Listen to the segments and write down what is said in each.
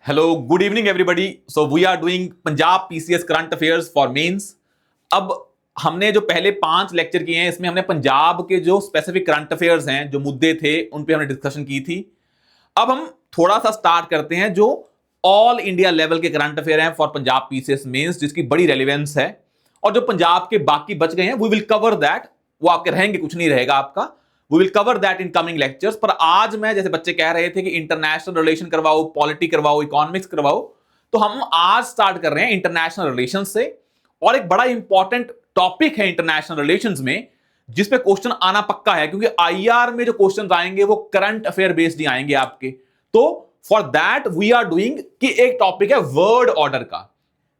Hello, good evening everybody. So we are doing Punjab PCS current affairs for mains. अब हमने जो पहले 5 lecture किए हैं, इसमें हमने पंजाब के जो स्पेसिफिक करंट अफेयर्स हैं, जो मुद्दे थे, उन पे हमने डिस्कशन की थी। अब हम थोड़ा सा स्टार्ट करते हैं जो ऑल इंडिया लेवल के करंट अफेयर हैं फॉर पंजाब पीसीएस मेंस, जिसकी बड़ी रेलिवेंस है। और जो पंजाब के बाकी बच गए हैं, वी विल कवर दैट। वो आपके रहेंगे, कुछ नहीं रहेगा आपका। We will cover that in coming lectures. पर आज मैं, जैसे बच्चे कह रहे थे कि इंटरनेशनल रिलेशन करवाओ, पॉलिटी करवाओ, इकोनॉमिक्स करवाओ, तो हम आज स्टार्ट कर रहे हैं इंटरनेशनल रिलेशन से। और एक बड़ा इंपॉर्टेंट टॉपिक है इंटरनेशनल रिलेशंस में, जिसपे क्वेश्चन आना पक्का है, क्योंकि आईआर में जो क्वेश्चन आएंगे वो करंट अफेयर बेस्ड ही आएंगे आपके। तो for that we are doing कि एक टॉपिक है वर्ड ऑर्डर का,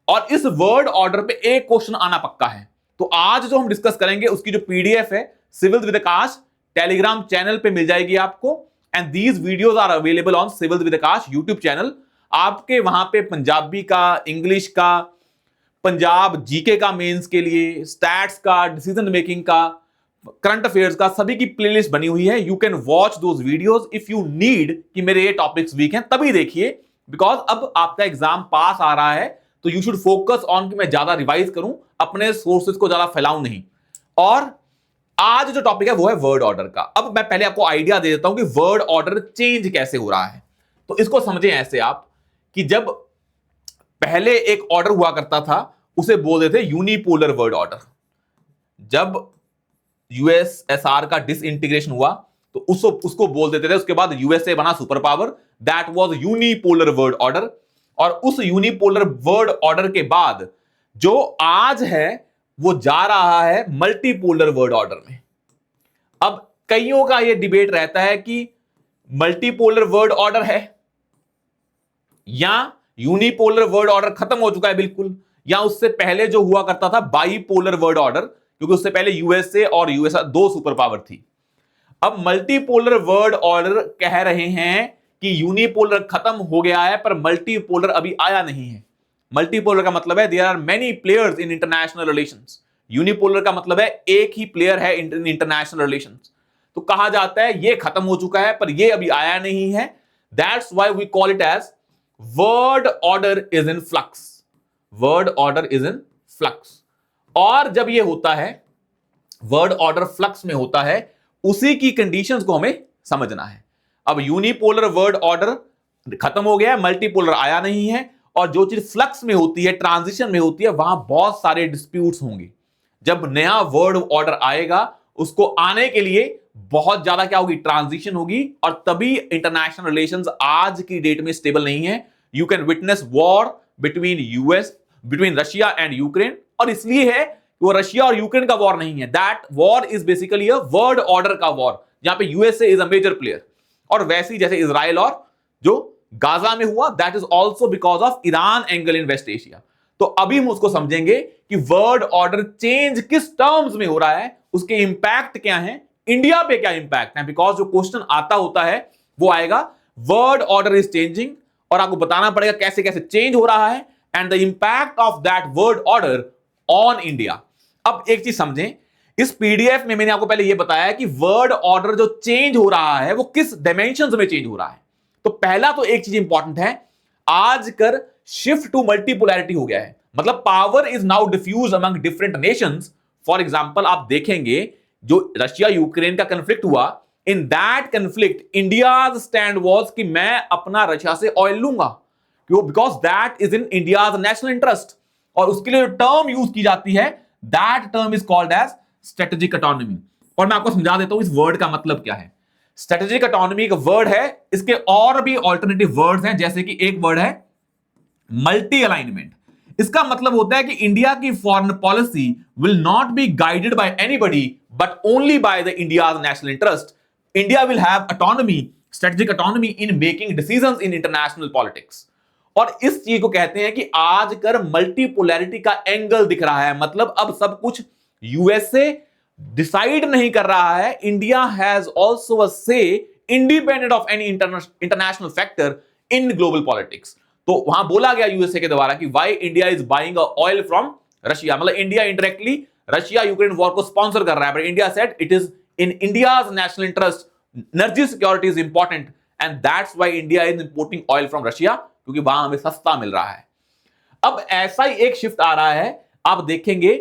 और इस वर्ड ऑर्डर पे एक क्वेश्चन आना पक्का है। तो आज जो हम डिस्कस करेंगे उसकी जो पीडीएफ है civil with Akash Telegram channel पे मिल जाएगी आपको। And these videos are available on civil with Akash YouTube channel. आपके वहां पे पंजाबी का, इंग्लिश का, पंजाब जीके का मेंस के लिए, स्टैट्स का, डिसीजन मेकिंग का, करंट अफेयर्स का, सभी की प्लेलिस्ट बनी हुई है। You can watch those videos if you need कि मेरे ये टॉपिक्स वीक हैं तभी देखिए, बिकॉज अब आपका एग्जाम पास आ रहा है, तो यू शुड फोकस ऑन कि मैं ज्यादा रिवाइज करूं, अपने सोर्सेज को ज्यादा फैलाऊं नहीं। और आज जो टॉपिक है वो है वर्ड ऑर्डर का। अब मैं पहले आपको आइडिया दे देता हूं कि वर्ड ऑर्डर चेंज कैसे हो रहा है। तो इसको समझें ऐसे आप कि जब पहले एक ऑर्डर हुआ करता था, उसे बोलते थे यूनिपोलर वर्ड ऑर्डर। जब यूएसएसआर का डिसइंटीग्रेशन हुआ तो उसको बोल देते थे, उसके बाद यूएसए बना super power, that was unipolar world order. और उस यूनिपोलर वर्ड ऑर्डर के बाद जो आज है वो जा रहा है मल्टीपोलर वर्ड ऑर्डर में। अब कईयों का ये डिबेट रहता है कि मल्टीपोलर वर्ड ऑर्डर है या यूनिपोलर वर्ड ऑर्डर खत्म हो चुका है बिल्कुल, या उससे पहले जो हुआ करता था बाइपोलर वर्ड ऑर्डर, क्योंकि उससे पहले यूएसए और यूएसए दो सुपर पावर थी। अब मल्टीपोलर वर्ड ऑर्डर कह रहे हैं कि यूनिपोलर खत्म हो गया है, पर मल्टीपोलर अभी आया नहीं है। मल्टीपोलर का मतलब है there are many players in international relations. Unipolar का मतलब है एक ही प्लेयर है इन इंटरनेशनल रिलेशंस। तो कहा जाता है ये खत्म हो चुका है, पर ये अभी आया नहीं है। That's why we call it as world order is in flux. World order is in flux. और जब ये होता है, वर्ड ऑर्डर फ्लक्स में होता है, उसी की कंडीशंस को हमें समझना है। अब यूनिपोलर वर्ड ऑर्डर खत्म हो गया है, मल्टीपोलर आया नहीं है, और जो चीज फ्लक्स में होती है, ट्रांजिशन में होती है, वहां बहुत सारे डिस्प्यूट्स होंगे। जब नया वर्ड ऑर्डर आएगा, उसको आने के लिए बहुत ज्यादा क्या होगी, ट्रांजिशन होगी, और तभी इंटरनेशनल रिलेशंस आज की डेट में स्टेबल नहीं है। You can witness war between Russia and Ukraine, और इसलिए है वो रशिया और यूक्रेन का वॉर नहीं है, that war is basically a world order का वॉर, जहां पे USA is a major player. और वैसे ही जैसे इजराइल और जो गाजा में हुआ, that is also because of Iran angle in West Asia. तो अभी हम उसको समझेंगे कि वर्ड ऑर्डर चेंज किस टर्म्स में हो रहा है, उसके इंपैक्ट क्या है, इंडिया पे क्या इंपैक्ट है। बिकॉज जो क्वेश्चन आता होता है वो आएगा वर्ड ऑर्डर इज चेंजिंग, और आपको बताना पड़ेगा कैसे कैसे चेंज हो रहा है, and the impact of that word order on India. अब एक चीज समझें, इस पीडीएफ में मैंने आपको पहले यह बताया कि वर्ड ऑर्डर जो चेंज हो रहा है वो किस डायमेंशंस में चेंज हो रहा है। तो पहला तो एक चीज इंपॉर्टेंट है, आजकल शिफ्ट टू मल्टीपोलैरिटी हो गया है, मतलब power is now diffuse among different nations. For example आप देखेंगे जो रशिया यूक्रेन का कंफ्लिक्ट हुआ, in that conflict India's stand was कि मैं अपना रशिया से ऑयल लूंगा, क्यों, because that is in India's national interest. और उसके लिए जो टर्म यूज की जाती है, that term is called as strategic autonomy. और मैं आपको समझा देता हूं इस वर्ड का मतलब क्या है। स्ट्रेटेजिक ऑटोनॉमी एक वर्ड है, इसके और भी ऑल्टरनेटिव वर्ड्स हैं, जैसे कि एक वर्ड है मल्टी अलाइनमेंट। इसका मतलब होता है कि इंडिया की foreign policy will not be guided by anybody but only by the India's national interest. India will have autonomy, strategic autonomy in making decisions in international politics. और इस चीज को कहते हैं कि आजकल मल्टीपोलैरिटी का एंगल दिख रहा है, मतलब अब सब कुछ यूएसए डिसाइड नहीं कर रहा है, India has also a say independent of any international factor in global politics. तो वहां बोला गया यूएसए के द्वारा कि why India is buying oil from Russia, मतलब India indirectly Russia Ukraine war को स्पॉन्सर कर रहा है, but India said it is in India's national interest, energy security is important, and that's why India is importing oil from Russia क्योंकि वहां हमें सस्ता मिल रहा है। अब ऐसा ही एक शिफ्ट आ रहा है, आप देखेंगे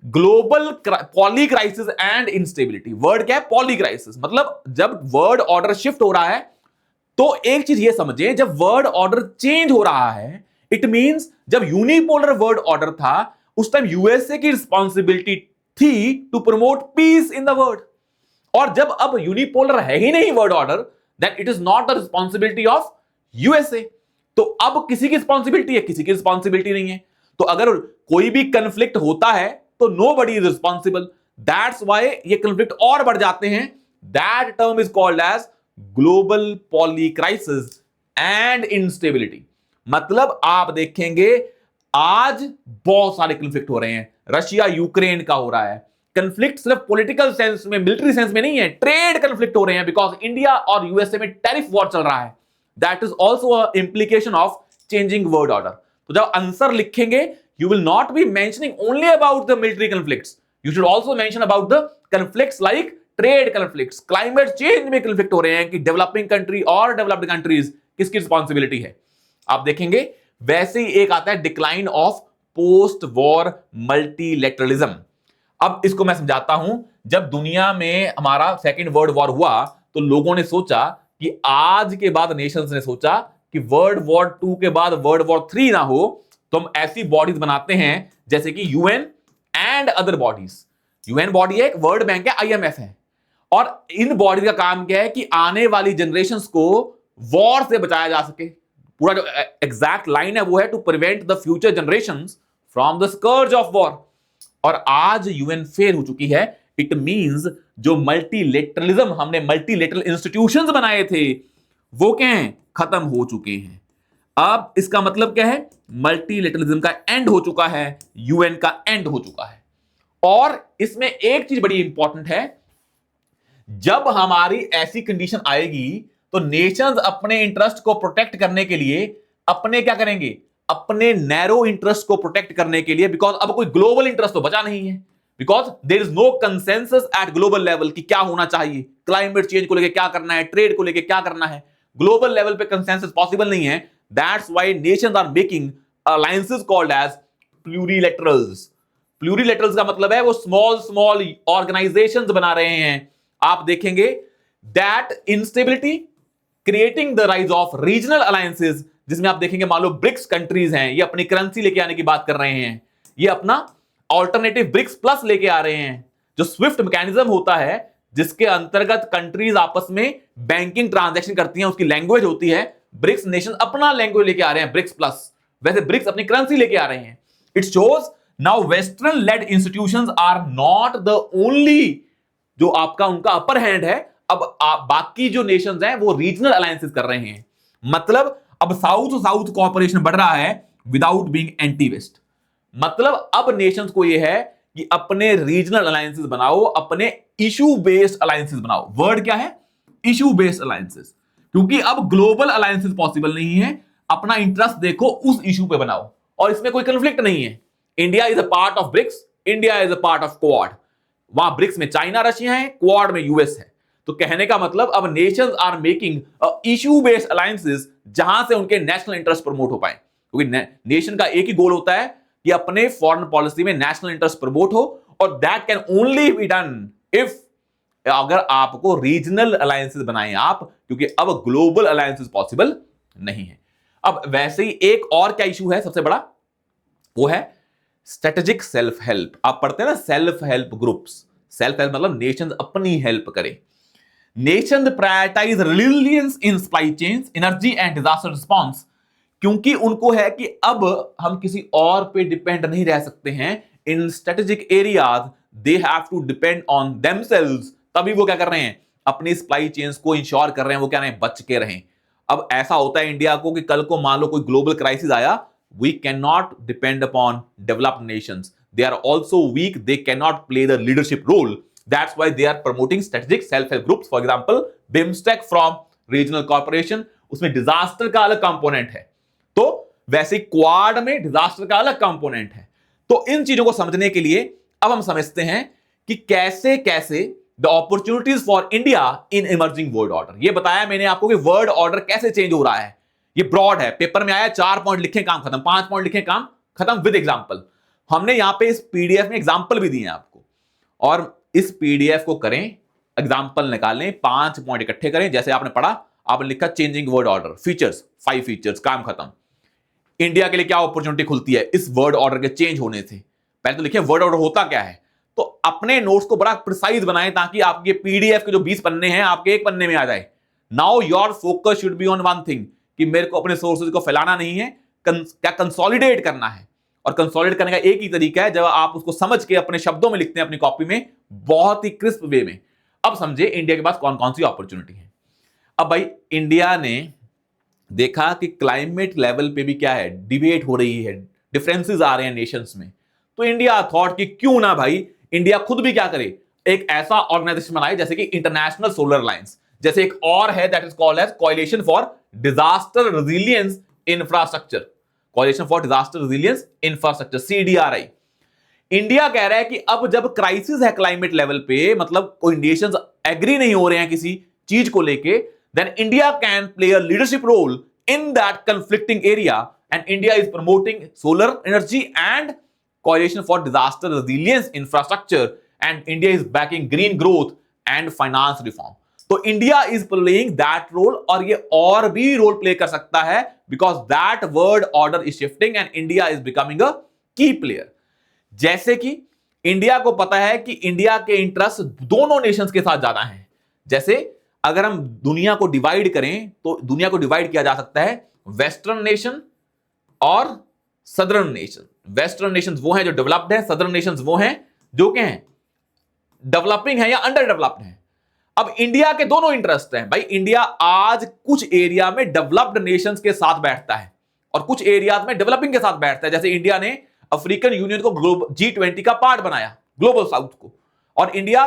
global polycrisis and instability. Word क्या है? Poly crisis. मतलब जब वर्ड ऑर्डर शिफ्ट हो रहा है तो एक चीज ये समझें, जब वर्ड ऑर्डर चेंज हो रहा है इट मींस जब यूनिपोलर वर्ड ऑर्डर था उस टाइम यूएसए की रिस्पॉन्सिबिलिटी थी to promote peace in the world, और जब अब यूनिपोलर है ही नहीं world order then it is not the responsibility of USA. तो अब किसी की रिस्पॉन्सिबिलिटी है? किसी की रिस्पॉन्सिबिलिटी नहीं है। तो अगर कोई भी कंफ्लिक्ट होता है तो nobody is responsible. That's why ये कंफ्लिक्ट और बढ़ जाते हैं। That term is called as global polycrisis and instability. मतलब आप देखेंगे आज बहुत सारे कंफ्लिक्ट हो रहे हैं। रशिया यूक्रेन का हो रहा है कंफ्लिक्ट, सिर्फ पॉलिटिकल सेंस में, मिलिट्री सेंस में नहीं है, ट्रेड कंफ्लिक्ट हो रहे हैं बिकॉज इंडिया और यूएसए में टैरिफ वॉर चल रहा है। That is also a implication of changing world order. तो जब आंसर लिखेंगे you will not be mentioning only about the military conflicts, you should also mention about the conflicts like trade conflicts, climate change में conflict हो रहे हैं कि developing country और developed countries किसकी रिस्पॉन्सिबिलिटी है। आप देखेंगे वैसे ही एक आता है decline of post war multilateralism. अब इसको मैं समझाता हूं। जब दुनिया में हमारा सेकेंड वर्ल्ड वॉर हुआ तो लोगों ने सोचा कि आज के बाद नेशंस ने सोचा कि वर्ल्ड वॉर 2 के बाद वर्ल्ड वॉर 3 ना हो तो हम ऐसी बॉडीज बनाते हैं जैसे कि UN and other bodies. UN body है, वर्ल्ड बैंक है, आईएमएफ है, और इन बॉडीज का काम क्या है कि आने वाली जनरेशंस को वॉर से बचाया जा सके। पूरा जो एग्जैक्ट लाइन है वो है to prevent the future generations from the scourge of war. और आज यूएन फेल हो चुकी है। इट मींस जो मल्टीलेटरलिज्म, हमने मल्टीलेटरल इंस्टीट्यूशंस बनाए थे वो क्या हैं? खत्म हो चुके हैं। अब इसका मतलब क्या है? मल्टीलेटरलिज्म का एंड हो चुका है, यूएन का एंड हो चुका है। और इसमें एक चीज बड़ी इंपॉर्टेंट है, जब हमारी ऐसी कंडीशन आएगी तो नेशंस अपने इंटरेस्ट को प्रोटेक्ट करने के लिए अपने क्या करेंगे? अपने नैरो इंटरेस्ट को प्रोटेक्ट करने के लिए, बिकॉज अब कोई ग्लोबल इंटरेस्ट तो बचा नहीं है, because there is no consensus at global level कि क्या होना चाहिए, क्लाइमेट चेंज को लेकर क्या करना है, ट्रेड को लेकर क्या करना है, ग्लोबल लेवल पे कंसेंसस पॉसिबल नहीं है। That's why nations are making alliances called as plurilaterals. Plurilaterals का मतलब है वो स्मॉल स्मॉल ऑर्गेनाइजेशंस बना रहे हैं। आप देखेंगे that instability creating the rise of regional alliances, जिसमें आप देखेंगे मान लो ब्रिक्स कंट्रीज हैं, ये अपनी करेंसी लेके आने की बात कर रहे हैं, ये अपना ऑल्टरनेटिव ब्रिक्स प्लस लेके आ रहे हैं, जो स्विफ्ट मैकेनिज्म होता है जिसके अंतर्गत कंट्रीज आपस में बैंकिंग ट्रांजैक्शन करती हैं, उसकी लैंग्वेज होती है। ब्रिक्स नेशन अपना लैंग्वेज लेके आ रहे हैं, ब्रिक्स प्लस, वैसे ब्रिक्स अपनी करेंसी लेके आ रहे हैं। It shows now western led institutions are not the only जो आपका उनका अपर हैंड है। अब बाकी जो नेशंस हैं वो रीजनल अलायंसेस कर रहे हैं। मतलब अब साउथ साउथ कोऑपरेशन बढ़ रहा है विदाउट बीइंग एंटी वेस्ट। मतलब अब नेशंस को ये है कि अपने रीजनल अलायंसेस बनाओ, अपने इशू बेस्ड अलायंसेस बनाओ। वर्ड क्या है? इशू बेस्ड अलायंसेस, क्योंकि अब ग्लोबल अलायंसेस पॉसिबल नहीं है। अपना इंटरेस्ट देखो उस इशू पे बनाओ, और इसमें कोई कंफ्लिक्ट नहीं है। India is a part of BRICS, India is a part of Quad. वहां ब्रिक्स में चाइना रशिया है, क्वाड में यूएस है। तो कहने का मतलब अब nations are making issue based alliances जहां से उनके नेशनल इंटरेस्ट प्रमोट हो पाए, क्योंकि नेशन का एक ही गोल होता है कि अपने फॉरेन पॉलिसी में नेशनल इंटरेस्ट प्रमोट हो, और that can only be done if अगर आपको रीजनल अलायंसेस बनाए आप, क्योंकि अब ग्लोबल अलायंसेस पॉसिबल नहीं है। अब वैसे ही एक और क्या इशू है सबसे बड़ा, वो है स्ट्रेटेजिक सेल्फ हेल्प। आप पढ़ते हैं ना self help groups. Self help मतलब नेशंस अपनी हेल्प करे। Nation prioritize reliance in supply chains, energy and disaster response, क्योंकि उनको है कि अब हम किसी और पे डिपेंड नहीं रह सकते हैं। In strategic areas they have to depend on themselves. तभी वो क्या कर रहे हैं? अपनी सप्लाई चेन्स को इंश्योर कर रहे हैं, वो क्या रहे हैं? बच के रहें। अब ऐसा होता है इंडिया को कि कल को मान लो कोई ग्लोबल क्राइसिस आया, we can not depend upon developed nations, they are also weak, they can not play the leadership role. That's why they are promoting strategic self-help groups. For example, BIMSTEC from regional cooperation, उसमें disaster का अलग component है, तो वैसे quad में disaster का अलग component है। तो इन चीजों को समझने के लिए अब हम समझते हैं कि कैसे कैसे the opportunities for India in emerging world order. ये बताया मैंने आपको कि वर्ल्ड ऑर्डर कैसे चेंज हो रहा है। ये ब्रॉड है, पेपर में आया 4 पॉइंट लिखे काम खत्म, 5 पॉइंट लिखे काम खत्म विद एग्जांपल। हमने यहां पे इस पीडीएफ में एग्जांपल भी दिए हैं आपको, और इस पीडीएफ को करें, एग्जांपल निकालें, 5 पॉइंट इकट्ठे करें। जैसे आपने पढ़ा, आपने लिखा changing world order, features, 5 features, काम खत्म। इंडिया के लिए क्या अपॉर्चुनिटी खुलती है इस वर्ड ऑर्डर के चेंज होने से, पहले तो लिखिए वर्ड ऑर्डर होता क्या है। तो अपने नोट्स को बड़ा प्रिसाइज बनाएं ताकि आपके पीडीएफ के जो 20 पन्ने हैं आपके एक पन्ने में आ जाए। Now your focus should be on one thing, कि मेरे को अपने सोर्सेज को फैलाना नहीं है, क्या कंसोलिडेट करना है। और कंसोलिडेट करने का एक ही तरीका है, जब आप उसको समझ के अपने शब्दों में लिखते हैं अपनी कॉपी में, बहुत ही क्रिस्प वे में। अब समझे इंडिया के पास कौन कौन सी अपॉर्चुनिटी है। अब भाई इंडिया ने देखा कि क्लाइमेट लेवल पे भी क्या है, डिबेट हो रही है, डिफरेंसेस आ रहे हैं नेशंस में। तो इंडिया थॉट कि क्यों ना भाई इंडिया खुद भी क्या करे, एक ऐसा ऑर्गेनाइजेशन बनाए जैसे कि इंटरनेशनल सोलर अलायंस, जैसे एक और है that is called as coalition for disaster resilience infrastructure, coalition for disaster resilience infrastructure, CDRI. India कह रहा है कि अब जब क्राइसिस है क्लाइमेट लेवल पे, मतलब कोई नेशंस एग्री नहीं हो रहे हैं किसी चीज को लेके, then India can play a leadership role in that conflicting area, and India is promoting solar energy and coalition for disaster resilience infrastructure, and India is backing green growth and finance reform. तो India is playing that role, और ये और भी role play कर सकता है because that word order is shifting and India is becoming a key player. जैसे कि इंडिया को पता है कि इंडिया के इंटरेस्ट दोनों नेशंस के साथ ज्यादा हैं। जैसे अगर हम दुनिया को डिवाइड करें तो दुनिया को डिवाइड किया जा सकता है वेस्टर्न नेशन और सदर्न नेशन। वेस्टर्न नेशंस वो हैं जो डेवलप्ड हैं, सदर्न नेशंस वो हैं जो क्या हैं, डेवलपिंग है या अंडर डेवलप्ड हैं। अब इंडिया के दोनों इंटरेस्ट हैं भाई। इंडिया आज कुछ एरिया में डेवलप्ड नेशंस के साथ बैठता है और कुछ एरियाज में डेवलपिंग के साथ बैठता है। जैसे इंडिया ने अफ्रीकन यूनियन को G20 का पार्ट बनाया, ग्लोबल साउथ को, और इंडिया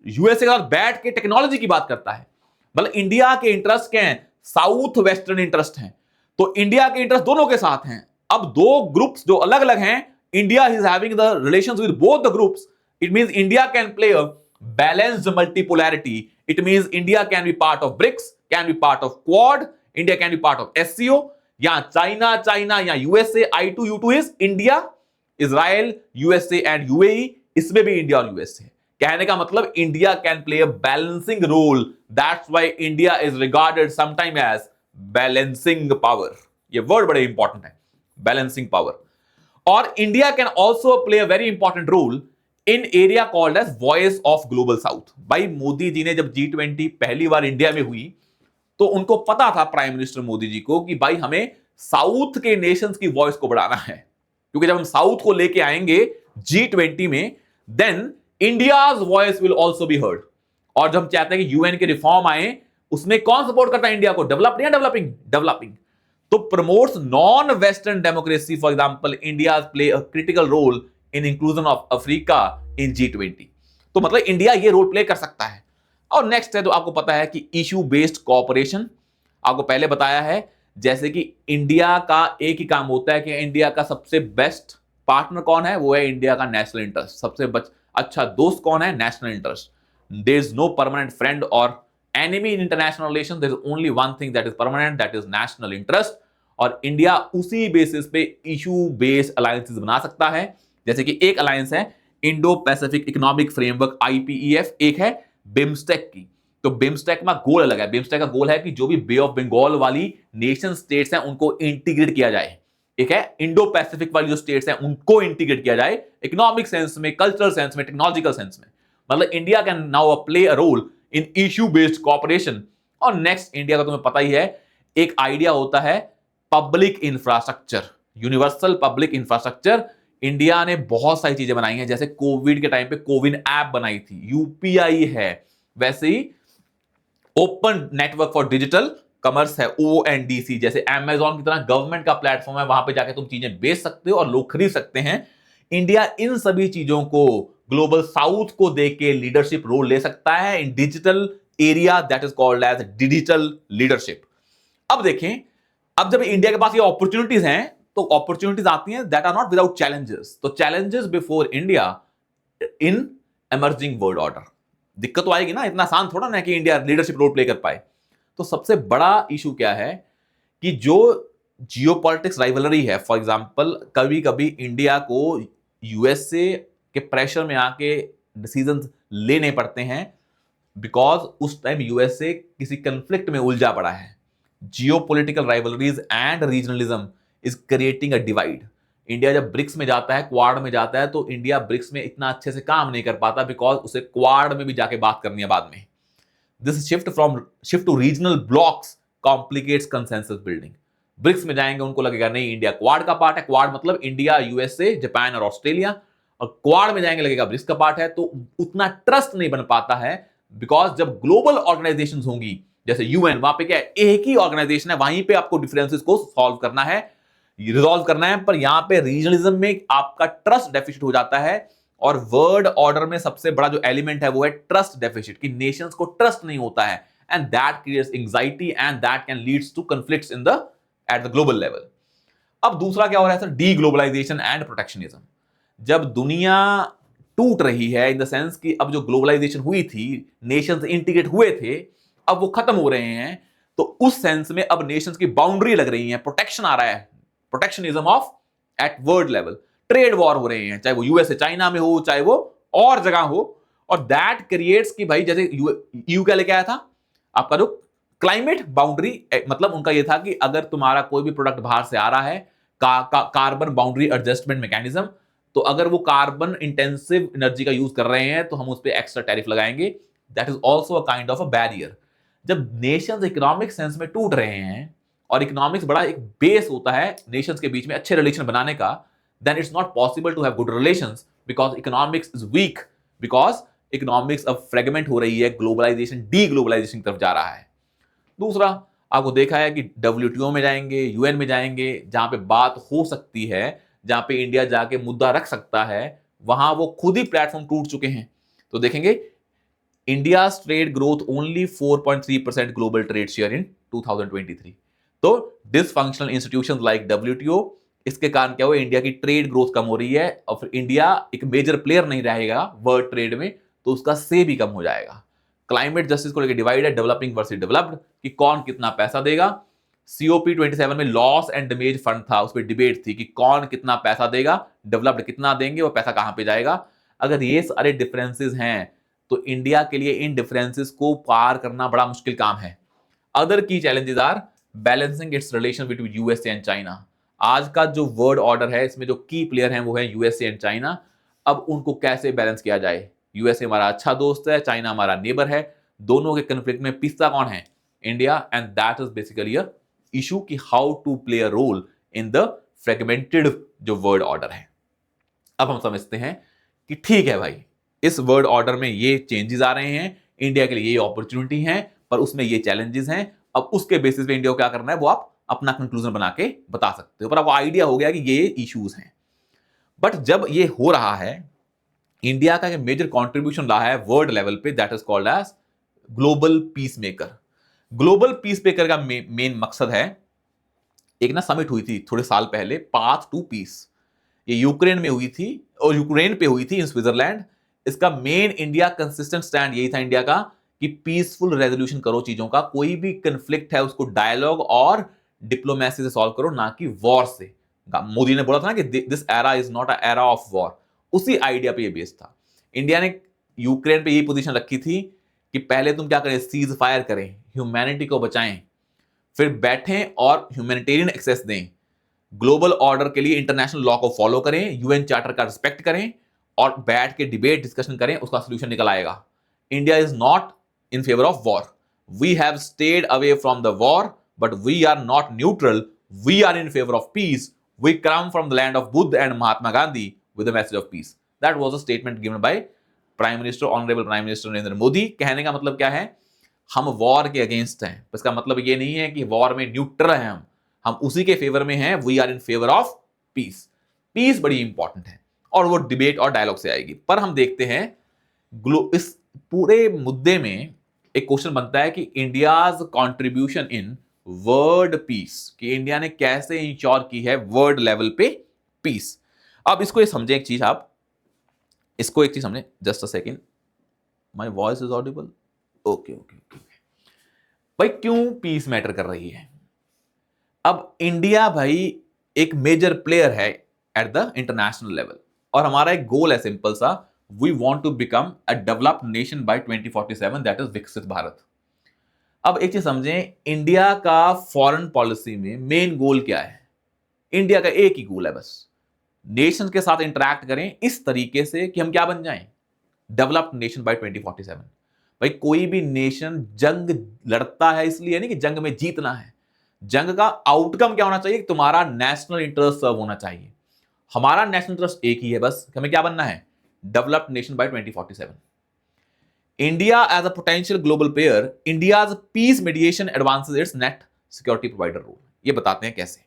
यूएसए के साथ बैठ के टेक्नोलॉजी की बात करता है। मतलब इंडिया के इंटरेस्ट क्या हैं, साउथ वेस्टर्न इंटरेस्ट हैं। तो इंडिया के इंटरेस्ट दोनों के साथ हैं। अब दो ग्रुप्स जो अलग अलग हैं, India is having the relations with both the groups. It means India can play a balanced multipolarity. It means India can be part of BRICS, can be part of Quad, India can be part of SCO, या China या USA. I2U2 is India, Israel, USA and UAE, इसमें भी India और USA. कहने का मतलब India can play a balancing role, that's why India is regarded sometime as balancing power. ये word बड़े इंपॉर्टेंट है, बैलेंसिंग पावर। और India can also play a very important role in area called as voice of global south. भाई मोदी जी ने जब G20 पहली बार India में हुई तो उनको पता था, प्राइम मिनिस्टर मोदी जी को, कि भाई हमें साउथ के नेशंस की वॉइस को बढ़ाना है, क्योंकि जब हम साउथ को लेके आएंगे G20 में, then India's voice will also be heard. और जब हम चाहते हैं कि यूएन के रिफॉर्म आए, उसमें कौन सपोर्ट करता है इंडिया को, डेवलप्ड या डेवलपिंग, डेवलपिंग। तो promotes non western democracy. For example India play a critical role in inclusion of Africa in G20। तो मतलब इंडिया ये रोल प्ले कर सकता है। और नेक्स्ट है, तो आपको पता है कि इशू बेस्ड कोऑपरेशन, आपको पहले बताया है, जैसे कि इंडिया का एक ही काम होता है कि इंडिया का सबसे बेस्ट पार्टनर कौन है, वो है इंडिया का नेशनल इंटरेस्ट। सबसे अच्छा दोस्त कौन है, national interest. There is no permanent friend और enemy in international relation, there is only one thing that is permanent, that is national interest. और इंडिया उसी बेसिस पे इशू बेस्ड अलायंसेस बना सकता है। जैसे कि एक अलायंस है Indo Pacific economic framework IPEF, एक है बिम्स्टेक की। तो बिम्स्टेक में गोल अलग है। बिम्स्टेक का गोल है कि जो भी बे ऑफ बंगाल वाली नेशन स्टेट्स हैं उनको इंटीग्रेट किया जाए। एक है इंडो पैसिफिक वाली जो स्टेट्स हैं उनको इंटीग्रेट किया जाए, इकोनॉमिक सेंस में, कल्चरल सेंस में, टेक्नोलॉजिकल सेंस में। मतलब India can now play a role in issue based cooperation. और नेक्स्ट, इंडिया का तुम्हें पता ही है, एक आइडिया होता है public infrastructure, universal public infrastructure. India ने बहुत सारी चीजें बनाई हैं, जैसे कोविड के टाइम पे कोविन ऐप बनाई थी, UPI है, वैसे ही open network for digital commerce है, ONDC। जैसे अमेजॉन की तरह गवर्नमेंट का प्लेटफॉर्म है, वहां पे जाके तुम चीजें बेच सकते हो और लोग खरीद सकते हैं। इंडिया इन सभी चीजों को ग्लोबल साउथ को देके लीडरशिप रोल ले सकता है in digital area, that is called as digital leadership. अब देखें, अब जब इंडिया के पास ये अपॉर्चुनिटीज हैं, तो अपॉर्चुनिटीज आती हैं that are not without challenges. तो challenges before India in emerging world order. दिक्कत तो आएगी ना, इतना आसान थोड़ा ना कि इंडिया लीडरशिप रोल प्ले कर पाए। तो सबसे बड़ा इशू क्या है कि जो जियोपॉलिटिक्स राइवलरी है, फॉर एग्जांपल कभी कभी इंडिया को यूएसए के प्रेशर में आके डिसीजंस लेने पड़ते हैं, बिकॉज उस टाइम यूएसए किसी कंफ्लिक्ट में उलझा पड़ा है। Geopolitical rivalries and regionalism is creating a divide. India जब ब्रिक्स में जाता है, क्वाड में जाता है, तो इंडिया ब्रिक्स में इतना अच्छे से काम नहीं कर पाता, बिकॉज उसे क्वाड में भी जाके बात करनी है बाद में। This shift to regional blocks complicates consensus building. BRICS में जाएंगे, उनको लगेगा नहीं इंडिया क्वाड का पार्ट है, क्वाड मतलब इंडिया, यूएसए, जापान और ऑस्ट्रेलिया, और क्वाड में जाएंगे लगेगा ब्रिक्स का पार्ट है, तो उतना ट्रस्ट नहीं बन पाता है। बिकॉज जब ग्लोबल ऑर्गेनाइजेशन होंगी जैसे यूएन, वहां पे क्या है, एक ही ऑर्गेनाइजेशन है, वहीं पे आपको डिफरेंसेस को सॉल्व करना है, रिजॉल्व करना है, पर यहां पे रीजनलिज्म में आपका ट्रस्ट डेफिसिट हो जाता है। और वर्ल्ड ऑर्डर में सबसे बड़ा जो एलिमेंट है वो है ट्रस्ट डेफिसिट, कि नेशंस को ट्रस्ट नहीं होता है, and that creates anxiety and that can leads to conflicts in the at the global level. अब दूसरा क्या हो रहा है sir, deglobalization and protectionism. जब दुनिया टूट रही है, इन द सेंस कि अब जो ग्लोबलाइजेशन हुई थी, नेशंस इंटीग्रेट हुए थे, अब वो खत्म हो रहे हैं, तो उस सेंस में अब नेशंस की बाउंड्री लग रही है, प्रोटेक्शन आ रहा है, protectionism of at world level. Trade war हो रहे हैं, चाहे वो यूएसए चाइना में हो, चाहे वो और जगह हो, और दैट क्रिएट्स कि भाई जैसे यू क्या लेके आया था आपका जो क्लाइमेट बाउंड्री, मतलब उनका ये था कि अगर तुम्हारा कोई भी प्रोडक्ट बाहर से आ रहा है, कार्बन बाउंड्री एडजस्टमेंट मैकेनिज्म, तो अगर वो कार्बन इंटेंसिव एनर्जी का यूज कर रहे हैं तो हम उस पर एक्स्ट्रा टैरिफ लगाएंगे। That is also a kind of a barrier. जब नेशंस इकोनॉमिक सेंस में टूट रहे हैं, और इकोनॉमिक्स बड़ा एक बेस होता है नेशंस के बीच में अच्छे रिलेशन बनाने का, then it's not possible to have good relations because economics is weak, because economics अब फ्रेगमेंट हो रही है, ग्लोबलाइजेशन डी ग्लोबलाइजेशन की तरफ जा रहा है। दूसरा आपको देखा है कि डब्ल्यूटीओ में जाएंगे, यूएन में जाएंगे, जहां पे बात हो सकती है, जहां पे इंडिया जाके मुद्दा रख सकता है, वहां वो खुद ही प्लेटफॉर्म टूट चुके हैं। तो देखेंगे India trade growth only 4.3% global trade share in 2023। तो डिसफंक्शनल इंस्टीट्यूशंस लाइक डब्ल्यूटीओ, इसके कारण क्या हुआ, इंडिया की ट्रेड ग्रोथ कम हो रही है, और फिर इंडिया एक मेजर प्लेयर नहीं रहेगा वर्ल्ड ट्रेड में, तो उसका से भी कम हो जाएगा। क्लाइमेट जस्टिस को लेकर डिवाइड है, डेवलपिंग वर्सेस डेवलप्ड, कि कौन कितना पैसा देगा। सीओपी 27 में लॉस एंड डैमेज फंड था, उस पर डिबेट थी कि कौन कितना पैसा देगा, डेवलप्ड कितना देंगे, और पैसा कहां पे जाएगा। अगर ये सारे डिफरेंसेस हैं तो इंडिया के लिए इन डिफरेंसेस को पार करना बड़ा मुश्किल काम है। Other key challenges are balancing its relation between USA and China. आज का जो वर्ल्ड ऑर्डर है, इसमें जो की प्लेयर हैं वो है यूएसए एंड चाइना। अब उनको कैसे बैलेंस किया जाए। यूएसए हमारा अच्छा दोस्त है, चाइना हमारा नेबर है, दोनों के कन्फ्लिक्ट में पिसता कौन है, India, and that is basically a issue कि how to play a role in the fragmented जो वर्ल्ड ऑर्डर है। अब हम समझते हैं कि ठीक है भाई, इस वर्ल्ड ऑर्डर में ये चेंजेस आ रहे हैं, इंडिया के लिए ये अपॉर्चुनिटी है, पर उसमें ये चैलेंजेस हैं। अब उसके बेसिस पे इंडिया को क्या करना है वो आप अपना कंक्लूजन बना के बता सकते हो, पर आपको आइडिया हो गया कि ये इश्यूज हैं। बट जब ये हो रहा है, इंडिया का मेजर कंट्रीब्यूशन रहा है वर्ल्ड लेवल पे, that is called as global peace maker. Global peace maker का मेन मकसद है, एक ना समिट हुई थी थोड़े साल पहले, पाथ टू पीस, ये यूक्रेन में हुई थी, और यूक्रेन पे हुई थी इन स्विट्जरलैंड। इसका मेन इंडिया कंसिस्टेंट स्टैंड यही था इंडिया का कि पीसफुल रेजोल्यूशन करो चीजों का, कोई भी कंफ्लिक्ट है उसको डायलॉग और डिप्लोमेसी से सॉल्व करो, ना कि वॉर से। मोदी ने बोला था ना कि this era is not a era of war, उसी आइडिया पे ये बेस्ड था। इंडिया ने यूक्रेन पे यही पोजीशन रखी थी कि पहले तुम क्या करें, सीज फायर करें, ह्यूमैनिटी को बचाएं, फिर बैठें और ह्यूमैनिटेरियन एक्सेस दें, ग्लोबल ऑर्डर के लिए इंटरनेशनल लॉ को फॉलो करें, यूएन चार्टर का रिस्पेक्ट करें, और बैठ के डिबेट डिस्कशन करें, उसका सोल्यूशन निकल आएगा। India is not in favour of war, we have stayed away from the war, but we are not neutral, we are in favour of peace, we come from the land of Buddha and Mahatma Gandhi with the message of peace. That was a statement given by prime minister, honourable prime minister Narendra Modi. कहने का मतलब क्या है, हम war के against हैं, इसका मतलब ये नहीं है कि वॉर में न्यूट्रल हैं हम उसी के फेवर में हैं, we are in favour of peace. Peace बड़ी इंपॉर्टेंट है, और वो डिबेट और डायलॉग से आएगी। पर हम देखते हैं इस पूरे मुद्दे में एक क्वेश्चन बनता है कि India's contribution in world peace, कि इंडिया ने कैसे इंश्योर की है वर्ल्ड लेवल पे पीस। अब इसको ये समझें, एक चीज आप इसको एक चीज समझें, just a second, my voice is Audible, okay okay okay. भाई क्यों पीस मैटर कर रही है। अब इंडिया भाई एक मेजर प्लेयर है एट द इंटरनेशनल लेवल, और हमारा एक गोल है सिंपल सा, we want to become a developed nation by 2047, that is Viksit Bharat. अब एक चीज समझें, इंडिया का फॉरेन पॉलिसी में मेन गोल क्या है? इंडिया का एक ही गोल है बस, नेशन के साथ इंटरैक्ट करें इस तरीके से कि हम क्या बन जाएं, डेवलप्ड नेशन बाय 2047। भाई कोई भी नेशन जंग लड़ता है इसलिए नहीं कि जंग में जीतना है, जंग का आउटकम क्या होना चाहिए, तुम्हारा नेशनल इंटरेस्ट सर्व होना चाहिए। हमारा नेशनल इंटरेस्ट एक ही है बस, हमें क्या बनना है, developed nation by 2047। India as a potential global player, India's peace mediation advances its net security provider role. ये बताते हैं कैसे।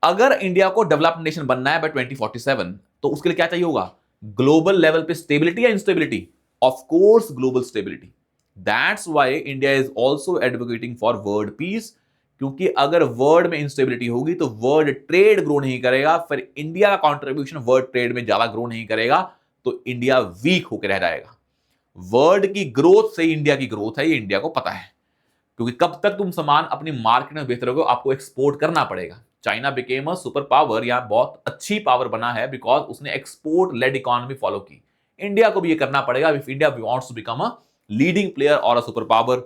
अगर इंडिया को डेवलप्ड नेशन बनना है बाय 2047, तो उसके लिए क्या चाहिए होगा, ग्लोबल लेवल पे स्टेबिलिटी या instability? Of course global stability. That's why India is also advocating for world peace, क्योंकि अगर वर्ल्ड में इंस्टेबिलिटी होगी तो वर्ल्ड ट्रेड ग्रो नहीं करेगा, फिर इंडिया का कंट्रीब्यूशन वर्ल्ड ट्रेड में ज्यादा ग्रो नहीं करेगा, तो इंडिया वीक होकर रह जाएगा। वर्ल्ड की ग्रोथ से इंडिया की ग्रोथ है, ये इंडिया को पता है, क्योंकि कब तक तुम सामान अपनी मार्केट में बेच रहे हो, आपको एक्सपोर्ट करना पड़ेगा। China became a super power, या बहुत अच्छी पावर बना है बिकॉज उसने एक्सपोर्ट लेड इकोनॉमी फॉलो की। इंडिया को भी ये करना पड़ेगा if India wants to become a leading player और अ सुपर पावर,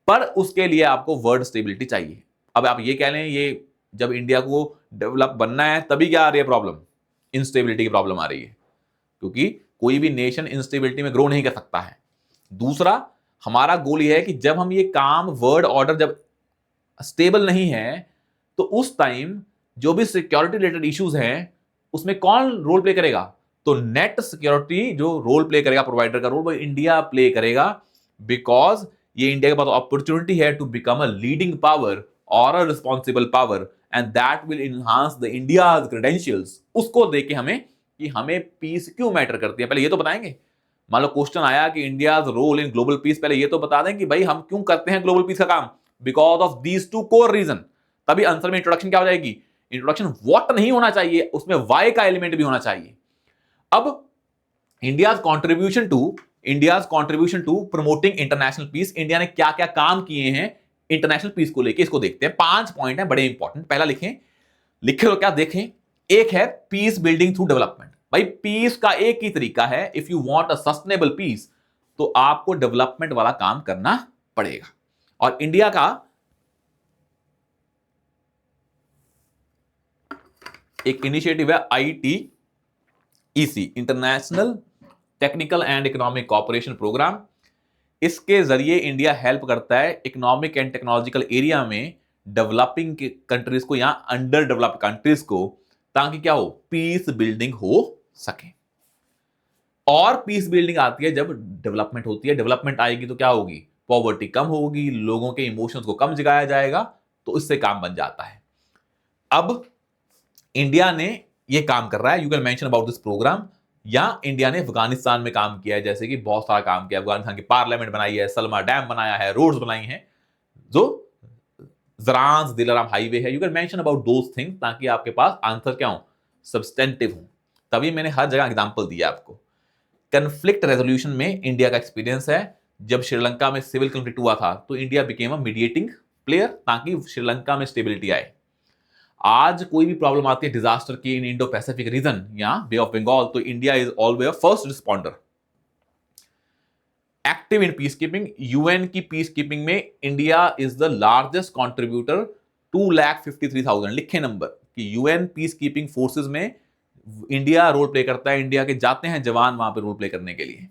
पर उसके लिए आपको वर्ल्ड स्टेबिलिटी चाहिए। अब आप ये कह लें, ये जब इंडिया को डेवलप बनना है तभी क्या आ रही है प्रॉब्लम, इंस्टेबिलिटी की प्रॉब्लम आ रही है, क्योंकि कोई भी नेशन इंस्टेबिलिटी में ग्रो नहीं कर सकता है। दूसरा, हमारा गोल यह है कि जब हम ये काम वर्ल्ड ऑर्डर जब स्टेबल नहीं है, तो उस टाइम जो भी सिक्योरिटी रिलेटेड इश्यूज हैं उसमें कौन रोल प्ले करेगा, तो नेट सिक्योरिटी जो रोल प्ले करेगा, प्रोवाइडर का रोल वो इंडिया प्ले करेगा, बिकॉज ये इंडिया के पास अपॉर्चुनिटी है to become a leading power और a responsible power, and that will enhance the India's credentials. उसको देख के हमें कि हमें पीस क्यों मैटर करती है, पहले ये तो बताएंगे। मान लो क्वेश्चन आया कि India's role in global peace, पहले ये तो बता दें कि भाई हम क्यों करते हैं ग्लोबल पीस का काम, because of these two core reason. तभी आंसर में इंट्रोडक्शन क्या हो जाएगी, इंट्रोडक्शन व्हाट नहीं होना चाहिए, उसमें वाई का एलिमेंट भी होना चाहिए। अब India's contribution to promoting international peace, India ने क्या क्या काम किए हैं इंटरनेशनल पीस को लेके, इसको देखते हैं। 5 पॉइंट है बड़े इंपॉर्टेंट, पहला लिखे तो क्या देखें। एक है पीस बिल्डिंग थ्रू डेवलपमेंट। भाई पीस का एक ही तरीका है, if you want a sustainable peace तो आपको डेवलपमेंट वाला काम करना पड़ेगा। और इंडिया का एक इनिशिएटिव है ITEC, international technical and economic cooperation programme. इसके जरिए इंडिया हेल्प करता है इकोनॉमिक एंड टेक्नोलॉजिकल एरिया में डेवलपिंग कंट्रीज को या अंडर डेवलप्ड कंट्रीज को, ताकि क्या हो, पीस बिल्डिंग हो सके। और पीस बिल्डिंग आती है जब डेवलपमेंट होती है, डेवलपमेंट आएगी तो क्या होगी, पॉवर्टी कम होगी, लोगों के इमोशंस को कम जगाया जाएगा, तो इससे काम बन जाता है। अब इंडिया ने ये काम कर रहा है, you can mention about this programme. या इंडिया ने अफगानिस्तान में काम किया है, जैसे कि बहुत सारा काम किया, अफगानिस्तान की पार्लियामेंट बनाई है, सलमा डैम बनाया है, रोड्स बनाई हैं, जो जरांस दिलाराम हाईवे है। You can mention about those things, ताकि आपके पास आंसर क्या हो, सब्सटेंटिव हो। तभी मैंने हर जगह एग्जांपल दिया आपको। कन्फ्लिक्ट रेजोल्यूशन में इंडिया का एक्सपीरियंस है। जब श्रीलंका में सिविल कन्फ्लिक्ट हुआ था तो India became a mediating player, ताकि श्रीलंका में स्टेबिलिटी आए। आज कोई भी प्रॉब्लम आती है डिजास्टर की इन इंडो पैसिफिक रीजन या बे ऑफ बंगाल, तो India is always first responder. Active in peace keeping, UN की पीस कीपिंग में India is the largest contributor, 2,53,000 लिखे नंबर, कि यूएन पीस कीपिंग फोर्सेज में इंडिया रोल प्ले करता है। इंडिया के जाते हैं जवान वहां पे रोल प्ले करने के लिए।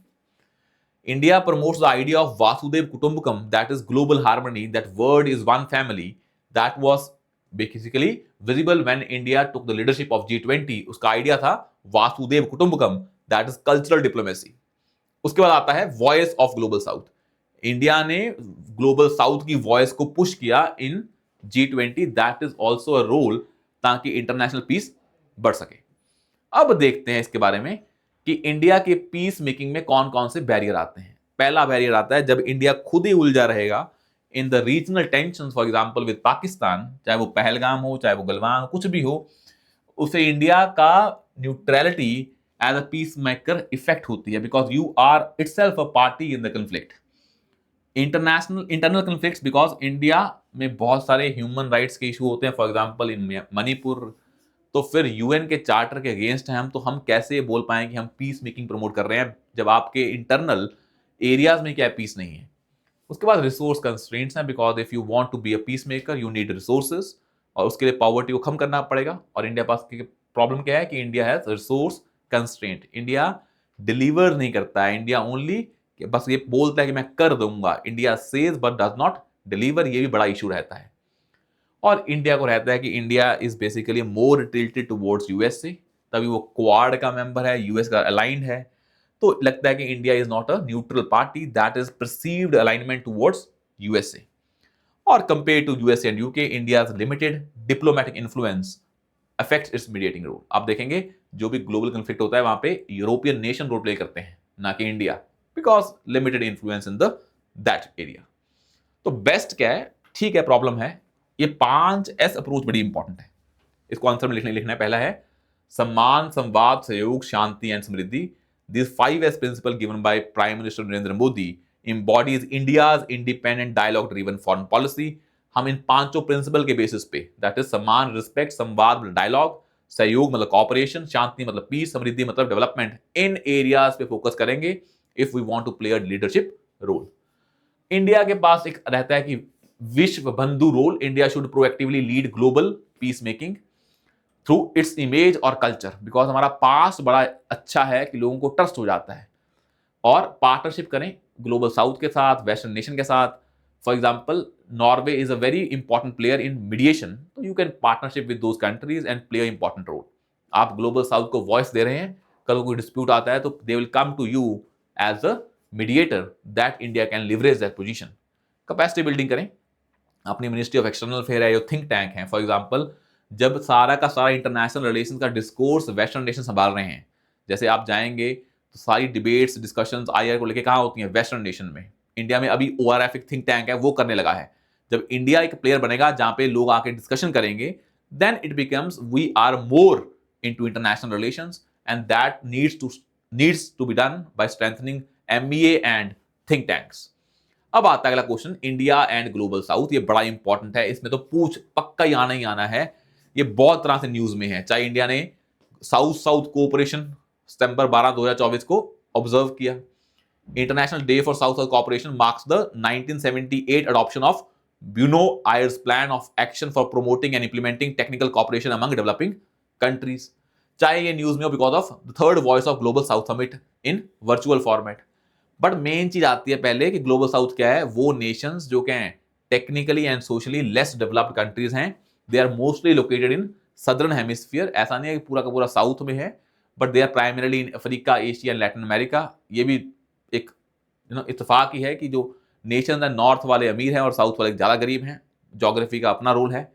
India promotes the idea of वासुदेव कुटुंबकम, that is global harmony, that world is one family, that was basically visible when India took the leadership of G20। उसका आइडिया था वासुदेव कुटुंबकम, दैट इज कल्चरल डिप्लोमेसी। उसके बाद आता है voice of global south. India ने ग्लोबल साउथ की वॉइस को पुश किया in G20, that is also a role, ताकि इंटरनेशनल पीस बढ़ सके। अब देखते हैं इसके बारे में कि इंडिया के पीस मेकिंग में कौन कौन से बैरियर आते हैं। पहला बैरियर आता है जब इंडिया खुद ही उलझा रहेगा in the regional tension, for example with Pakistan, चाहे वो पहलगाम हो, चाहे वो गलवान, कुछ भी हो, उसे इंडिया का neutrality as a peace maker effect होती है, because you are itself a party in the conflict. Internal conflicts, because India में बहुत सारे ह्यूमन राइट्स के इशू होते हैं, फॉर एग्जांपल इन मणिपुर, तो फिर यूएन के चार्टर के अगेंस्ट हैं हम, तो हम कैसे बोल पाएं कि हम पीस मेकिंग प्रमोट कर रहे हैं जब आपके इंटरनल एरियाज में क्या पीस नहीं है। उसके बाद रिसोर्स कंस्ट्रेंट्स हैं, because if you want to be a peace maker you need resources, और उसके लिए पॉवर्टी को कम करना पड़ेगा। और इंडिया पास की प्रॉब्लम क्या है कि India has resource constraint, India deliver नहीं करता है, इंडिया ओनली बस ये बोलता है कि मैं कर दूंगा, India says but does not deliver, ये भी बड़ा इशू रहता है। और इंडिया को रहता है कि India is basically more tilted towards USA, तभी वो क्वाड का मेंबर है, यूएस का अलाइंड है, तो लगता है कि India is not a neutral party, that is perceived alignment towards USA. और compare to USA and UK, India's limited diplomatic influence affects its mediating role. आप देखेंगे जो भी ग्लोबल कॉन्फ्लिक्ट होता है वहां पे यूरोपियन नेशन रोल प्ले करते हैं, ना कि India, because limited influence in the that area. तो बेस्ट क्या है, ठीक है प्रॉब्लम है, ये 5S अप्रोच बड़ी इंपॉर्टेंट है, इसको आंसर में लिखना है। पहला है सम्मान, संवाद, सहयोग, शांति एंड समृद्धि। This 5S principle given by prime minister Narendra Modi embodies India's independent dialogue driven foreign policy। हम इन पांचों प्रिंसिपल के बेसिस पे, दैट इज सम्मान, रिस्पेक्ट, संवाद मतलब डायलॉग, सहयोग मतलब कॉपरेशन, शांति मतलब पीस, समृद्धि मतलब डेवलपमेंट, इन एरियाज पे फोकस करेंगे if we want to play a leadership role. India के पास एक रहता है कि विश्व बंधु role, India should proactively lead global peace making through its image और कल्चर, बिकॉज हमारा पास बड़ा अच्छा है कि लोगों को ट्रस्ट हो जाता है। और पार्टनरशिप करें ग्लोबल साउथ के साथ, वेस्टर्न नेशन के साथ। For example Norway is a very important player in mediation, तो you can partnership with those countries and play important role. आप ग्लोबल साउथ को वॉइस दे रहे हैं, कल कोई डिस्प्यूट आता है तो they will come to you as a mediator, that India can leverage that position. Capacity building करें, अपनी मिनिस्ट्री ऑफ एक्सटर्नल अफेयर है, जो थिंक टैंक है, फॉर एग्जाम्पल जब सारा का सारा इंटरनेशनल रिलेशन का डिस्कोर्स वेस्टर्न नेशन संभाल रहे हैं, जैसे आप जाएंगे तो सारी डिबेट्स डिस्कशंस आईआर को लेके कहाँ होती हैं, वेस्टर्न नेशन में। इंडिया में अभी ओआरएफ एक थिंक टैंक है, वो करने लगा है। जब इंडिया एक प्लेयर बनेगा जहां पे लोग आके डिस्कशन करेंगे, then it becomes we are more into international relations, and that needs to be done by strengthening MBA and think tanks. अब आता है अगला question, India and global south, ये बड़ा इंपॉर्टेंट है, इसमें तो पूछ पक्का ही आना है। ये बहुत तरह से न्यूज में है, चाहे इंडिया ने साउथ साउथ कोऑपरेशन सितंबर 12 2024 को ऑब्जर्व किया। International day for south south cooperation marks the 1978 adoption of buono Aires plan of action for promoting and implementing technical cooperation among developing countries. चाहे ये न्यूज में हो because of the third voice of global south summit in virtual format. But main चीज आती है पहले कि global south क्या है, वो नेशंस जो क्या है technically and socially less developed countries हैं, they are mostly located in southern hemisphere. ऐसा नहीं है कि पूरा का पूरा साउथ में है, but they are primarily in Africa, Asia, Latin America. ये भी एक इत्तेफाक ही है कि जो नेशन है नॉर्थ वाले अमीर हैं और साउथ वाले ज़्यादा गरीब हैं, जोग्राफी का अपना रोल है।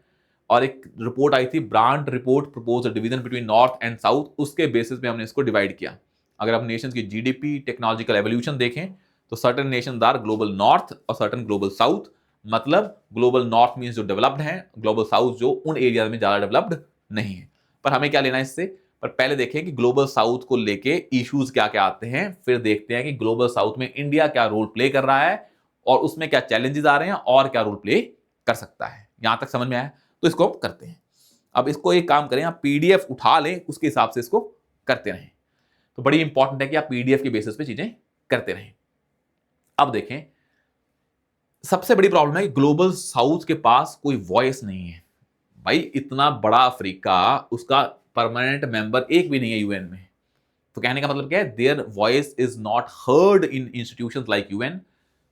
और एक रिपोर्ट आई थी, brand report propose division between north and south, उसके बेसिस पे हमने इसको डिवाइड किया। अगर आप नेशंस की जीडीपी, टेक्नोलॉजिकल एवोल्यूशन देखें तो certain nations are global north और सर्टन ग्लोबल साउथ। मतलब ग्लोबल नॉर्थ मींस जो डेवलप्ड हैं, ग्लोबल साउथ जो उन एरिया में ज़्यादा डेवलप्ड नहीं है। पर हमें क्या लेना है इससे, पर पहले देखें कि ग्लोबल साउथ को लेके इश्यूज क्या क्या आते हैं, फिर देखते हैं कि ग्लोबल साउथ में इंडिया क्या रोल प्ले कर रहा है और उसमें क्या चैलेंजेस आ रहे हैं और क्या रोल प्ले कर सकता है। यहां तक समझ में आया, तो इसको करते हैं। अब इसको एक काम करें, आप पीडीएफ उठा लें, उसके हिसाब से इसको करते रहें। तो बड़ी इंपॉर्टेंट है कि आप पीडीएफ के बेसिस पे चीजें करते रहें। अब देखें, सबसे बड़ी प्रॉब्लम है कि ग्लोबल साउथ के पास कोई वॉइस नहीं है। भाई इतना बड़ा अफ्रीका, उसका परमानेंट मेंबर एक भी नहीं है यूएन में। तो कहने का मतलब क्या है, their voice is not heard in institutions like UN,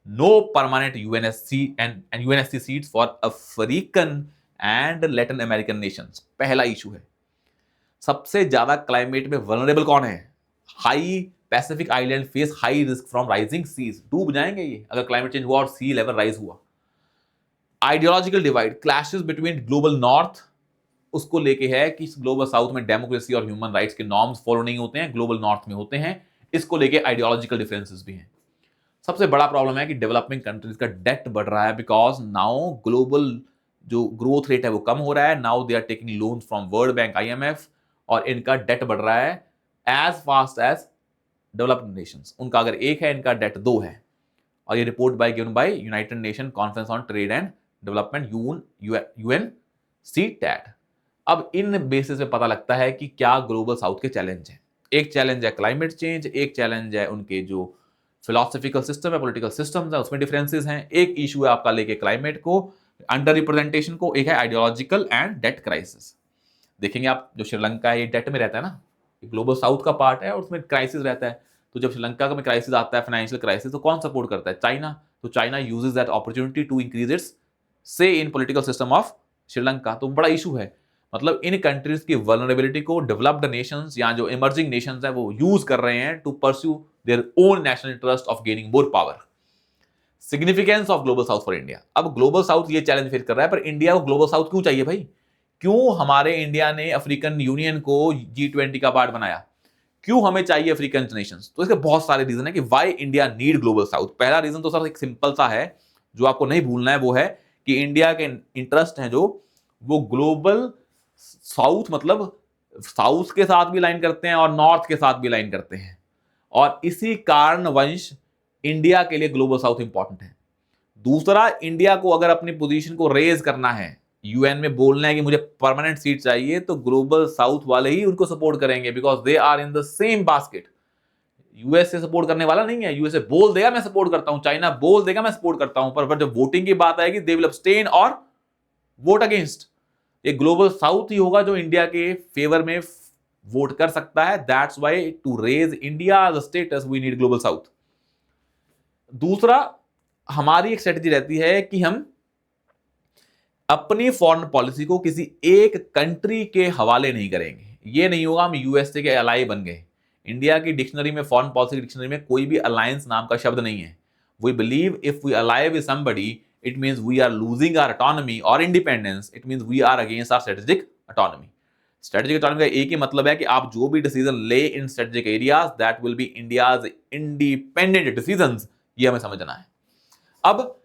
no permanent UNSC and UNSC seats for African and Latin American nations. पहला इशू है। सबसे ज्यादा क्लाइमेट में वल्नरेबल कौन है, high pacific island face high risk from rising seas, डूब जाएंगे ये अगर क्लाइमेट चेंज हुआ और सी लेवल राइज हुआ। Ideological divide, clashes between global north, उसको लेके है कि ग्लोबल साउथ में डेमोक्रेसी और ह्यूमन राइट्स के नॉर्म्स फॉलो नहीं होते हैं, ग्लोबल नॉर्थ में होते हैं। इसको लेके आइडियोलॉजिकल डिफरेंसेस भी हैं। सबसे बड़ा प्रॉब्लम है कि डेवलपिंग कंट्रीज का डेट बढ़ रहा है, बिकॉज नाउ ग्लोबल जो ग्रोथ रेट है वो कम हो रहा है। Now they are taking loans from world bank, IMF, और इनका डेट बढ़ रहा है as fast as developed nations. उनका अगर एक है, इनका डेट 2 है। और ये report given by United nation conference on trade and development UNCTAD। अब इन बेसिस पे पता लगता है कि क्या ग्लोबल साउथ के चैलेंज हैं। एक चैलेंज है क्लाइमेट चेंज, एक चैलेंज है उनके जो फिलोसफिकल सिस्टम है, पॉलिटिकल सिस्टम्स है, उसमें डिफरेंसेस हैं। एक इशू है आपका लेके क्लाइमेट को, अंडर रिप्रेजेंटेशन को, एक है आइडियोलॉजिकल एंड डेट क्राइसिस। देखेंगे आप, जो श्रीलंका है ये डेट में रहता है ना, ग्लोबल साउथ का पार्ट है और उसमें क्राइसिस रहता है। तो जब श्रीलंका में क्राइसिस आता है, फाइनेंशियल क्राइसिस, तो कौन सपोर्ट करता है? चाइना। तो China uses that opportunity to increase its say in political system of Sri Lanka. तो बड़ा इशू है, मतलब इन कंट्रीज की वल्नरेबिलिटी को डेवलप्ड नेशंस या जो इमर्जिंग नेशंस है वो यूज कर रहे हैं to pursue their own national interest of gaining more power. Significance of global south for India. अब ग्लोबल साउथ ये चैलेंज फेस कर रहा है, पर इंडिया को ग्लोबल साउथ क्यों चाहिए भाई? क्यों हमारे इंडिया ने अफ्रीकन यूनियन को G20 का पार्ट बनाया? क्यों हमें चाहिए अफ्रीकन नेशंस? तो इसके बहुत सारे रीजन है कि why India need global south. पहला रीजन तो सर एक सिंपल सा है जो आपको नहीं भूलना है, वो है कि इंडिया के इंटरेस्ट हैं जो वो ग्लोबल साउथ, मतलब साउथ के साथ भी लाइन करते हैं और नॉर्थ के साथ भी लाइन करते हैं, और इसी कारणवश इंडिया के लिए ग्लोबल साउथ इंपॉर्टेंट है। दूसरा, इंडिया को अगर अपनी पोजीशन को रेज करना है, यूएन में बोलना है कि मुझे परमानेंट सीट चाहिए, तो ग्लोबल साउथ वाले ही उनको सपोर्ट करेंगे, because they are in the same basket. US से सपोर्ट करने वाला नहीं है। यूएसए बोल देगा मैं सपोर्ट करता हूं, चाइना बोल देगा मैं सपोर्ट करता हूं, पर जब वोटिंग की बात आएगी दे विल अब्सटेन और वोट अगेंस्ट। ये ग्लोबल साउथ ही होगा जो इंडिया के फेवर में वोट कर सकता है। That's why to raise India the status we need global south. दूसरा, हमारी एक स्ट्रेटजी रहती है कि हम अपनी फॉरेन पॉलिसी को किसी एक कंट्री के हवाले नहीं करेंगे। ये नहीं होगा हम यूएसए के अलाई बन गए। इंडिया की डिक्शनरी में, फॉरेन पॉलिसी की डिक्शनरी में कोई भी अलायंस नाम का शब्द नहीं है। We believe if we ally with somebody it means we are losing our autonomy और independence, it means we are against our strategic autonomy. Strategic autonomy का एक ही मतलब है कि आप जो भी डिसीजन ले in strategic areas, that will be India's independent decisions. ये हमें समझना है। अब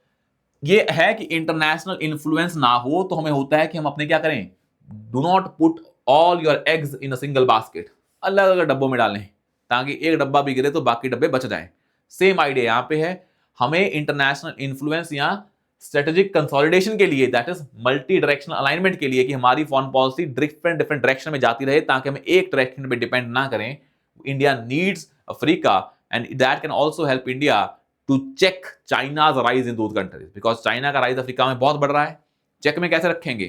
ये है कि इंटरनेशनल इन्फ्लुएंस ना हो तो हमें होता है कि हम अपने क्या करें, do not put all your eggs in a single basket, अलग अलग डब्बों में डालें ताकि एक डब्बा भी गिरे तो बाकी डब्बे बच जाएं। सेम आइडिया यहां पे है, हमें इंटरनेशनल इन्फ्लुएंस या स्ट्रेटेजिक कंसोलिडेशन के लिए, that is multi directional alignment के लिए, कि हमारी foreign policy different different direction में जाती रहे ताकि हम एक डायरेक्शन पे डिपेंड ना करें। India needs Africa and that can also help India to check China's rise in those countries, because China का राइज अफ्रीका में बहुत बढ़ रहा है। चेक में कैसे रखेंगे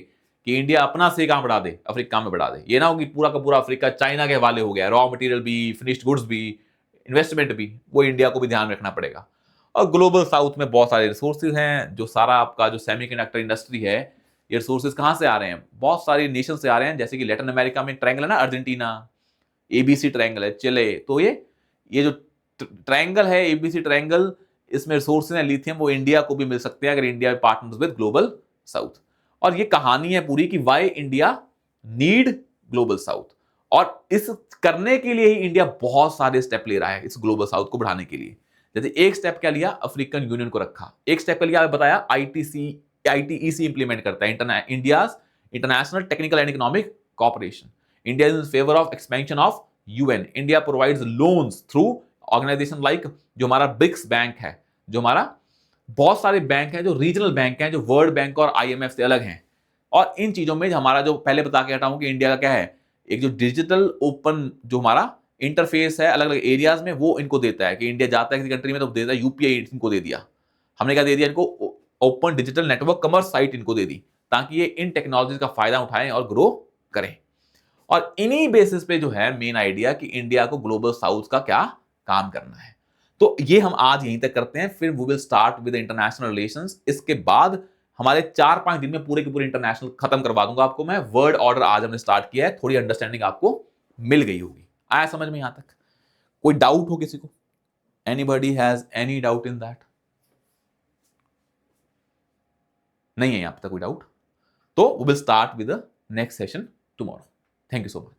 कि इंडिया अपना से कहां बढ़ा दे, अफ्रीका में बढ़ा दे। ये ना हो कि पूरा का पूरा अफ्रीका चाइना के हवाले हो गया, रॉ मटेरियल भी, फिनिश्ड गुड्स भी, इन्वेस्टमेंट भी, वो इंडिया को भी ध्यान रखना पड़ेगा। और ग्लोबल साउथ में बहुत सारे रिसोर्सेज हैं, जो सारा आपका जो सेमीकंडक्टर इंडस्ट्री है, ये रिसोर्सेज कहां से आ रहे हैं? बहुत सारी नेशन से आ रहे हैं, जैसे कि लैटिन अमेरिका में ट्रायंगल है ना, अर्जेंटीना, एबीसी ट्रायंगल है, चिले। तो ये जो ट्रायंगल है, एबीसी ट्रायंगल, इसमें रिसोर्सेज हैं लिथियम, वो इंडिया को भी मिल सकते हैं अगर India partners with global south. और ये कहानी है पूरी कि why India need global south, और इस करने के लिए ही इंडिया बहुत सारे स्टेप ले रहा है इस ग्लोबल साउथ को बढ़ाने के लिए। जैसे एक स्टेप क्या लिया, अफ्रीकन यूनियन को रखा। एक स्टेप क्या लिया, बताया ITEC इंप्लीमेंट करता है, India's international technical and economic corporation. India is in favour of expansion of UN। India provides loans through organization like, जो हमारा ब्रिक्स बैंक है, जो हमारा बहुत सारे बैंक हैं जो रीजनल बैंक हैं, जो वर्ल्ड बैंक और IMF से अलग हैं। और इन चीजों में हमारा जो पहले बता के हटा हूं कि इंडिया का क्या है, एक जो डिजिटल ओपन जो हमारा इंटरफेस है अलग अलग एरियाज में, वो इनको देता है कि इंडिया जाता है किसी कंट्री में तो देता है, UPI इनको दे दिया हमने, क्या दे दिया इनको, open digital network commerce site इनको दे दी, ताकि ये इन टेक्नोलॉजीज का फायदा उठाएं और ग्रो करें। और इन्हीं बेसिस पे जो है मेन आइडिया कि इंडिया को ग्लोबल साउथ का क्या काम करना है। तो ये हम आज यहीं तक करते हैं, फिर we will start with international relations. इसके बाद हमारे 4-5 दिन में पूरे के पूरे इंटरनेशनल खत्म करवा दूंगा आपको मैं। वर्ल्ड ऑर्डर आज हमने स्टार्ट किया है, थोड़ी अंडरस्टैंडिंग आपको मिल गई होगी। आया समझ में यहां तक? कोई डाउट हो किसी को? Anybody has any doubt in that? नहीं है यहां तक कोई डाउट? तो we will start with the next session tomorrow. Thank you so much.